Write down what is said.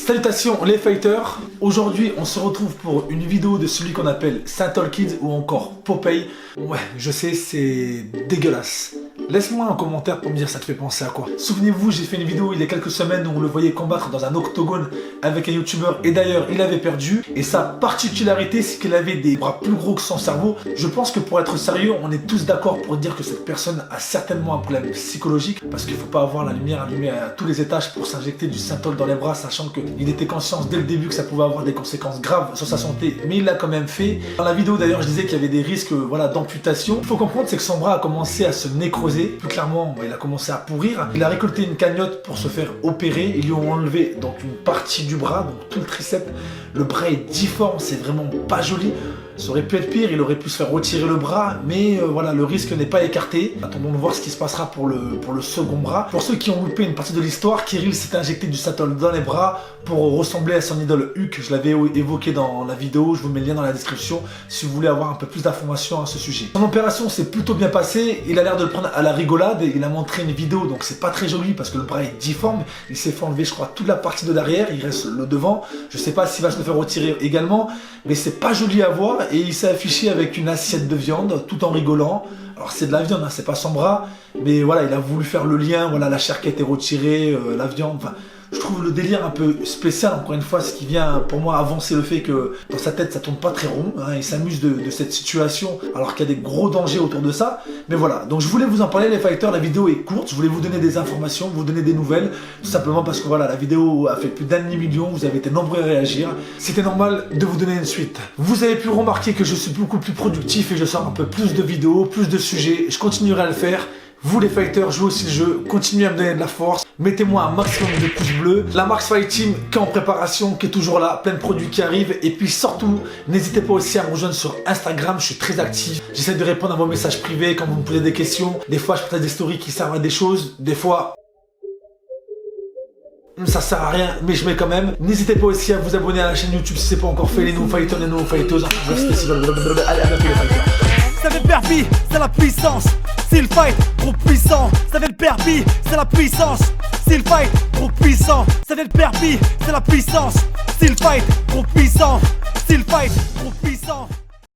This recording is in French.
Salutations les fighters, aujourd'hui on se retrouve pour une vidéo de celui qu'on appelle Saint-Ol Kids ou encore Popeye. Ouais, je sais, c'est dégueulasse. Laisse-moi un commentaire pour me dire ça te fait penser à quoi. Souvenez-vous, j'ai fait une vidéo il y a quelques semaines où on le voyait combattre dans un octogone avec un youtubeur et d'ailleurs il avait perdu. Et sa particularité c'est qu'il avait des bras plus gros que son cerveau. Je pense que pour être sérieux, on est tous d'accord pour dire que cette personne a certainement un problème psychologique parce qu'il ne faut pas avoir la lumière allumée à tous les étages pour s'injecter du Saint-Ol dans les bras, sachant qu'il était conscient dès le début que ça pouvait avoir des conséquences graves sur sa santé, mais il l'a quand même fait. Dans la vidéo d'ailleurs je disais qu'il y avait des risques d'amputation. Il faut comprendre c'est que son bras a commencé à se nécroser. Plus clairement, il a commencé à pourrir. Il a récolté une cagnotte pour se faire opérer. Ils lui ont enlevé donc une partie du bras, donc tout le triceps. Le bras est difforme, c'est vraiment pas joli. Ça aurait pu être pire, il aurait pu se faire retirer le bras, mais voilà, le risque n'est pas écarté. Attendons de voir ce qui se passera pour le second bras. Pour ceux qui ont loupé une partie de l'histoire, Kirill s'est injecté du Saint-Ol dans les bras pour ressembler à son idole Hulk. Je l'avais évoqué dans la vidéo, je vous mets le lien dans la description si vous voulez avoir un peu plus d'informations à ce sujet. Son opération s'est plutôt bien passée, il a l'air de le prendre à la rigolade, il a montré une vidéo, donc c'est pas très joli parce que le bras est difforme. Il s'est fait enlever, je crois, toute la partie de derrière, il reste le devant. Je sais pas s'il va se le faire retirer également, mais c'est pas joli à voir. Et il s'est affiché avec une assiette de viande tout en rigolant. Alors c'est de la viande, hein, c'est pas son bras, mais voilà, il a voulu faire le lien, voilà, la chair qui a été retirée, la viande, enfin... Je trouve le délire un peu spécial, encore une fois, ce qui vient pour moi avancer le fait que dans sa tête ça tourne pas très rond, hein, il s'amuse de cette situation alors qu'il y a des gros dangers autour de ça. Mais voilà, donc je voulais vous en parler les fighters, la vidéo est courte, je voulais vous donner des informations, vous donner des nouvelles, tout simplement parce que voilà, la vidéo a fait plus d'1 demi-million, vous avez été nombreux à réagir, c'était normal de vous donner une suite. Vous avez pu remarquer que je suis beaucoup plus productif et je sors un peu plus de vidéos, plus de sujets, je continuerai à le faire. Vous les fighters, jouez aussi le jeu, continuez à me donner de la force, mettez-moi un maximum de pouces bleus. La Max Fight Team qui est en préparation, qui est toujours là, plein de produits qui arrivent. Et puis surtout, n'hésitez pas aussi à me rejoindre sur Instagram, je suis très actif. J'essaie de répondre à vos messages privés quand vous me posez des questions. Des fois, je partage des stories qui servent à des choses, des fois... ça sert à rien, mais je mets quand même. N'hésitez pas aussi à vous abonner à la chaîne YouTube si c'est pas encore fait, les nouveaux fighters, les nouveaux fighters. Allez, à bientôt les fighters. Ça fait le perbi, c'est la puissance. S'il fight, trop puissant. Ça fait le perbi, c'est la puissance. S'il fight, trop puissant. Ça fait le perbi, c'est la puissance. S'il fight, trop puissant. S'il fight, trop puissant.